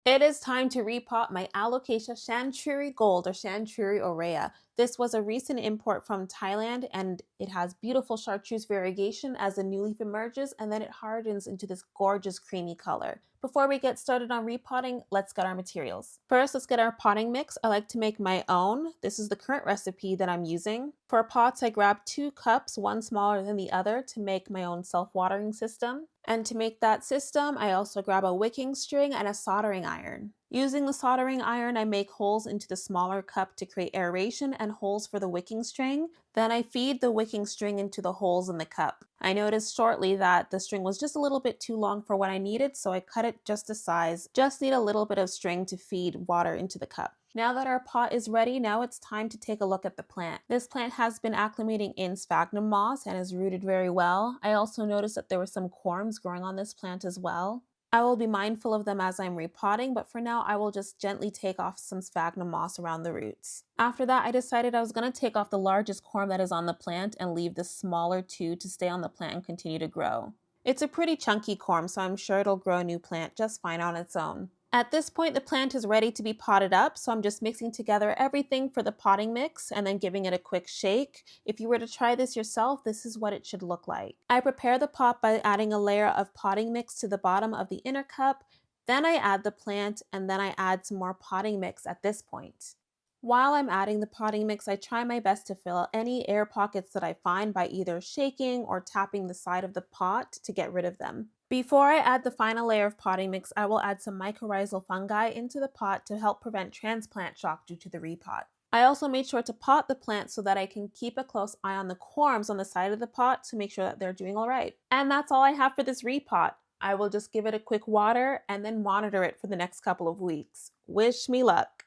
It is time to repot my Alocasia Chantrieri Gold or Chantrieri aurea. This was a recent import from Thailand and it has beautiful chartreuse variegation as the new leaf emerges and then it hardens into this gorgeous creamy color. Before we get started on repotting, let's get our materials. First, let's get our potting mix. I like to make my own. This is the current recipe that I'm using. For pots, I grabbed 2 cups, one smaller than the other, to make my own self-watering system. And to make that system, I also grab a wicking string and a soldering iron. Using the soldering iron, I make holes into the smaller cup to create aeration and holes for the wicking string. Then I feed the wicking string into the holes in the cup. I noticed shortly that the string was just a little bit too long for what I needed, so I cut it just to size. Just need a little bit of string to feed water into the cup. Now that our pot is ready, now it's time to take a look at the plant. This plant has been acclimating in sphagnum moss and is rooted very well. I also noticed that there were some corms growing on this plant as well. I will be mindful of them as I'm repotting, but for now I will just gently take off some sphagnum moss around the roots. After that, I decided I was going to take off the largest corm that is on the plant and leave the smaller 2 to stay on the plant and continue to grow. It's a pretty chunky corm, so I'm sure it'll grow a new plant just fine on its own. At this point, the plant is ready to be potted up, so I'm just mixing together everything for the potting mix and then giving it a quick shake. If you were to try this yourself, this is what it should look like. I prepare the pot by adding a layer of potting mix to the bottom of the inner cup, then I add the plant, and then I add some more potting mix at this point. While I'm adding the potting mix, I try my best to fill any air pockets that I find by either shaking or tapping the side of the pot to get rid of them. Before I add the final layer of potting mix, I will add some mycorrhizal fungi into the pot to help prevent transplant shock due to the repot. I also made sure to pot the plant so that I can keep a close eye on the corms on the side of the pot to make sure that they're doing all right. And that's all I have for this repot. I will just give it a quick water and then monitor it for the next couple of weeks. Wish me luck.